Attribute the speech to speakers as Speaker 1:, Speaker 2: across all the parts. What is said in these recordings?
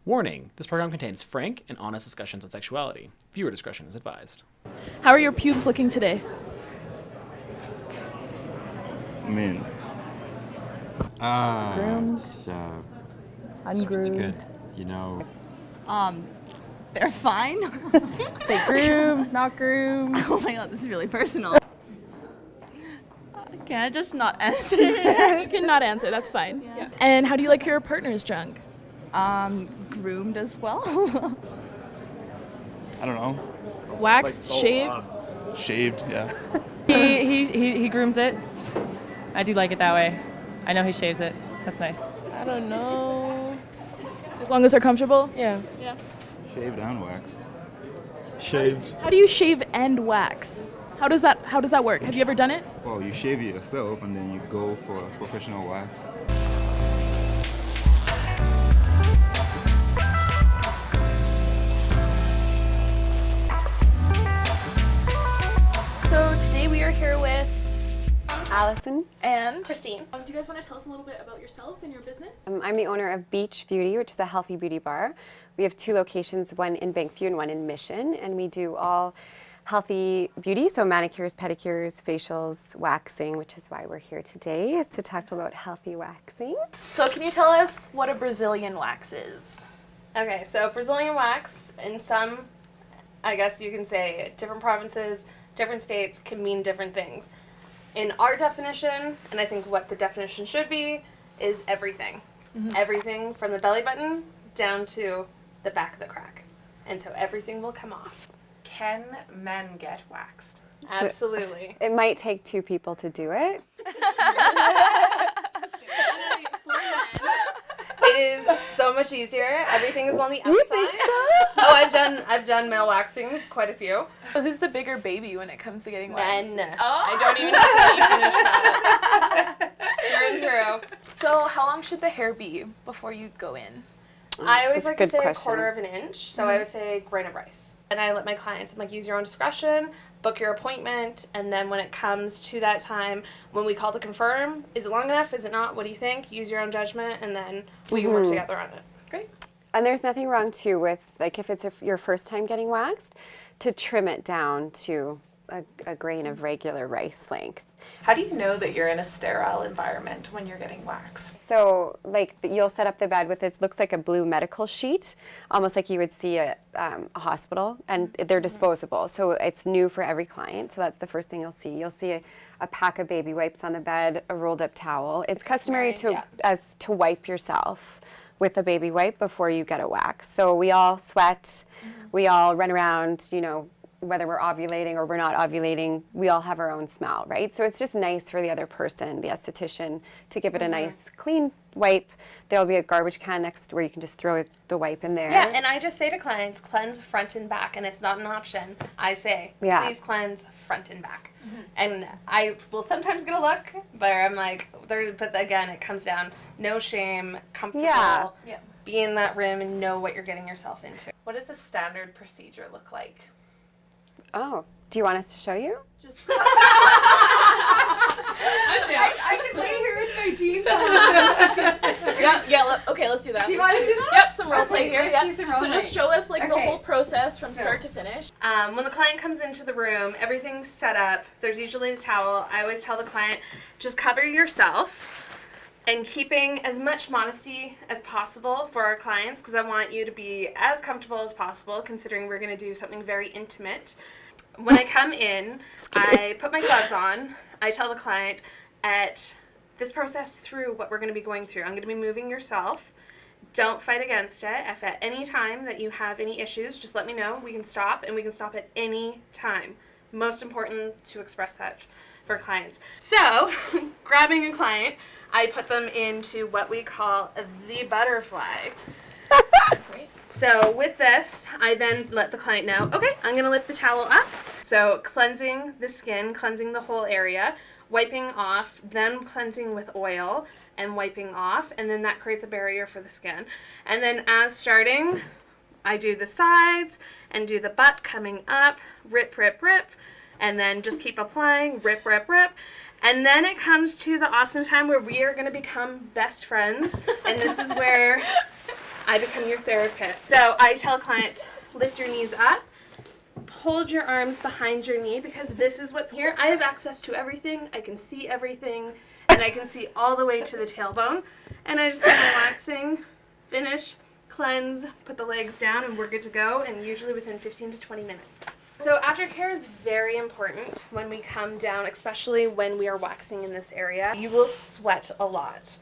Speaker 1: Warning, this program contains frank and honest discussions on sexuality. Viewer discretion is advised.
Speaker 2: How are your pubes looking today?
Speaker 3: Groomed.
Speaker 4: It's
Speaker 2: Ungroomed.
Speaker 4: good, you know.
Speaker 5: They're fine.
Speaker 2: They groomed, not groomed.
Speaker 5: Oh my god, this is really personal. Can I just not answer?
Speaker 2: You can not answer, that's fine. Yeah. And how do you like your partner's junk?
Speaker 5: Groomed as well.
Speaker 3: I don't know.
Speaker 2: Waxed, shaved?
Speaker 3: Shaved, yeah.
Speaker 6: He grooms it. I do like it that way. I know he shaves it. That's nice.
Speaker 2: I don't know. As long as they're comfortable? Yeah.
Speaker 3: Shaved and waxed.
Speaker 4: Shaved.
Speaker 2: How do you shave and wax? How does that work? Have you ever done it?
Speaker 3: Well, you shave it yourself and then you go for a professional wax.
Speaker 2: So today we are here with
Speaker 7: Allison
Speaker 2: and
Speaker 7: Christine.
Speaker 2: Do you guys want to tell us a little bit about yourselves and your business?
Speaker 7: I'm the owner of Beach Beauty, which is a healthy beauty bar. We have 2 locations, one in Bankview and one in Mission, and we do all healthy beauty, so manicures, pedicures, facials, waxing, which is why we're here today, is to talk about healthy waxing.
Speaker 2: So can you tell us what a Brazilian wax is?
Speaker 8: Okay, so Brazilian wax, in some, I guess you can say, different provinces, different states can mean different things. In our definition, and I think what the definition should be, is everything. Mm-hmm. Everything from the belly button down to the back of the crack. And so everything will come off.
Speaker 9: Can men get waxed?
Speaker 8: Absolutely.
Speaker 7: It might take 2 people to do it.
Speaker 8: It is so much easier. Everything is on the outside.
Speaker 7: You think so?
Speaker 8: Oh, I've done male waxings, quite a few.
Speaker 2: Who's the bigger baby when it comes to getting waxed?
Speaker 8: Men. I don't even have to let you finish that. Through and through.
Speaker 2: So how long should the hair be before you go in?
Speaker 8: I always
Speaker 7: That's a
Speaker 8: like to
Speaker 7: good
Speaker 8: say
Speaker 7: question.
Speaker 8: 1/4 of an inch, so I would say grain of rice. And I let my clients, I'm like, use your own discretion, book your appointment, and then when it comes to that time, when we call to confirm, is it long enough, is it not, what do you think? Use your own judgment, and then we can work together on it.
Speaker 2: Great.
Speaker 7: And there's nothing wrong, too, with, like, if it's your first time getting waxed, to trim it down to a grain of regular rice length.
Speaker 9: How do you know that you're in a sterile environment when you're getting waxed?
Speaker 7: So, like, you'll set up the bed with, it looks like a blue medical sheet, almost like you would see at a hospital, and they're disposable. So it's new for every client. So that's the first thing you'll see. You'll see a pack of baby wipes on the bed, a rolled up towel. It's customary to wipe yourself with a baby wipe before you get a wax. So we all sweat, we all run around, you know, whether we're ovulating or we're not ovulating, we all have our own smell, right? So it's just nice for the other person, the esthetician, to give it a nice clean wipe. There'll be a garbage can next where you can just throw the wipe in there.
Speaker 8: Yeah, and I just say to clients, cleanse front and back, and it's not an option. I say, please cleanse front and back. And I will sometimes get a look, but I'm like, but again, it comes down, no shame, comfortable, be in that room and know what you're getting yourself into.
Speaker 9: What does a standard procedure look like?
Speaker 7: Oh, do you want us to show you?
Speaker 2: Just
Speaker 5: I could lay here with my jeans on.
Speaker 2: okay, let's do that.
Speaker 5: Do you want to do that?
Speaker 2: Yep, some role play here.
Speaker 5: Let's do some role
Speaker 2: So just show us like the
Speaker 5: Okay.
Speaker 2: whole process from start to finish.
Speaker 8: When the client comes into the room, everything's set up. There's usually a towel. I always tell the client, just cover yourself, and keeping as much modesty as possible for our clients, because I want you to be as comfortable as possible, considering we're going to do something very intimate. When I come in, I put my gloves on. I tell the client, at this process through what we're going to be going through, I'm going to be moving yourself. Don't fight against it. If at any time that you have any issues, just let me know. We can stop, and we can stop at any time. Most important to express that for clients. So, grabbing a client, I put them into what we call the butterfly. So with this, I then let the client know, okay, I'm going to lift the towel up. So cleansing the skin, cleansing the whole area, wiping off, then cleansing with oil and wiping off, and then that creates a barrier for the skin. And then as starting, I do the sides and do the butt coming up, rip, rip, rip, and then just keep applying, rip, rip, rip. And then it comes to the awesome time where we are going to become best friends. And this is where I become your therapist. So I tell clients, lift your knees up, hold your arms behind your knee, because this is what's here. I have access to everything. I can see everything, and I can see all the way to the tailbone. And I just do my waxing, finish, cleanse, put the legs down, and we're good to go, and usually within 15 to 20 minutes. So aftercare is very important when we come down, especially when we are waxing in this area. You will sweat a lot.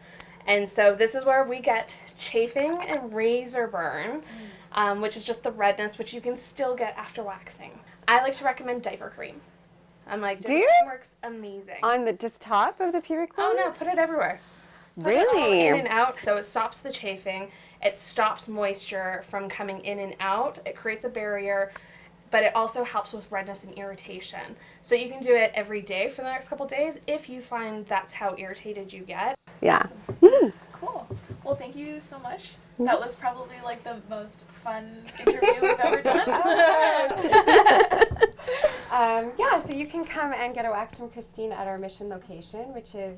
Speaker 8: And so this is where we get chafing and razor burn, which is just the redness, which you can still get after waxing. I like to recommend diaper cream. I'm like, diaper cream works amazing.
Speaker 7: On the just top of the pubic bone?
Speaker 8: Oh no, put it everywhere. Put
Speaker 7: Really?
Speaker 8: it all in and out. So it stops the chafing. It stops moisture from coming in and out. It creates a barrier. But it also helps with redness and irritation. So you can do it every day for the next couple days if you find that's how irritated you get.
Speaker 7: Yeah.
Speaker 2: Cool. Well, thank you so much. That was probably like the most fun interview we've ever done.
Speaker 7: Yeah, so you can come and get a wax from Christine at our Mission location, which is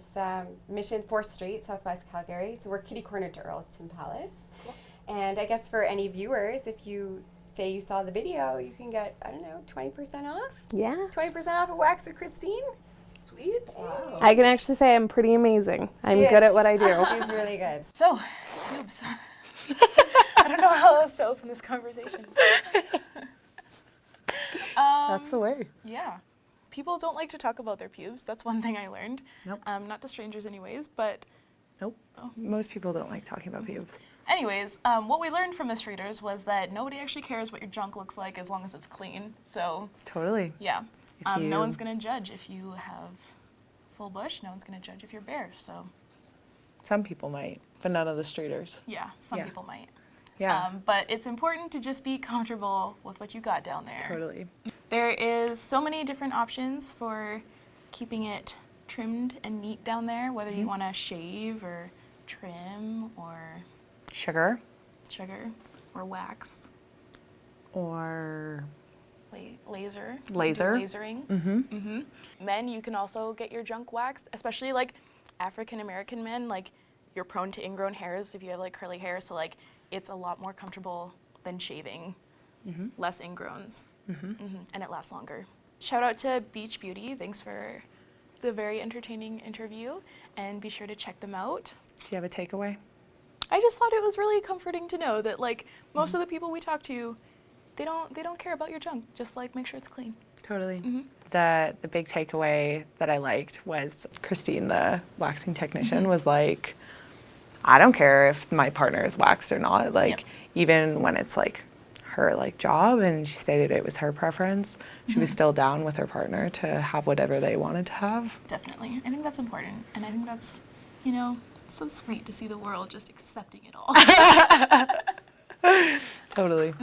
Speaker 7: Mission 4th Street, Southwest Calgary. So we're kitty corner to Earlston Palace. Cool. And I guess for any viewers, if you say you saw the video, you can get, I don't know, 20% off?
Speaker 10: Yeah.
Speaker 7: 20% off a wax with Christine?
Speaker 2: Sweet.
Speaker 7: Wow.
Speaker 10: I can actually say I'm pretty amazing. I'm good at what I do.
Speaker 7: She's really good.
Speaker 2: So, oops. I don't know how else to open this conversation.
Speaker 10: That's the way.
Speaker 2: Yeah. People don't like to talk about their pubes. That's one thing I learned.
Speaker 10: Nope.
Speaker 2: Not to strangers anyways, but...
Speaker 10: Nope.
Speaker 2: Oh.
Speaker 10: Most people don't like talking about pubes.
Speaker 2: Anyways, what we learned from Miss Readers was that nobody actually cares what your junk looks like as long as it's clean. So,
Speaker 10: Totally.
Speaker 2: yeah.
Speaker 10: If
Speaker 2: No
Speaker 10: you-
Speaker 2: one's going to judge if you have full bush. No one's going to judge if you're bare. So,
Speaker 10: Some people might, but none of the streeters.
Speaker 2: yeah, some
Speaker 10: Yeah.
Speaker 2: people might.
Speaker 10: Yeah.
Speaker 2: But it's important to just be comfortable with what you got down there.
Speaker 10: Totally.
Speaker 2: There is so many different options for keeping it trimmed and neat down there, whether you want to shave or trim or
Speaker 10: Sugar
Speaker 2: sugar or wax,
Speaker 10: or
Speaker 2: laser.
Speaker 10: Laser.
Speaker 2: Do lasering. Men, you can also get your junk waxed, especially like African American men. Like, you're prone to ingrown hairs if you have like curly hair, so like it's a lot more comfortable than shaving. Less ingrowns, and it lasts longer. Shout out to Beach Beauty. Thanks for the very entertaining interview, and be sure to check them out.
Speaker 10: do you have a takeaway?
Speaker 2: I just thought it was really comforting to know that like most of the people we talk to, they don't care about your junk. Just like make sure it's clean.
Speaker 10: Totally. The big takeaway that I liked was Christine, the waxing technician, was like, I don't care if my partner is waxed or not. Like, even when it's like her like job, and she stated it was her preference, she was still down with her partner to have whatever they wanted to have.
Speaker 2: Definitely. I think that's important, and I think that's, it's so sweet to see the world just accepting it all.
Speaker 10: Totally.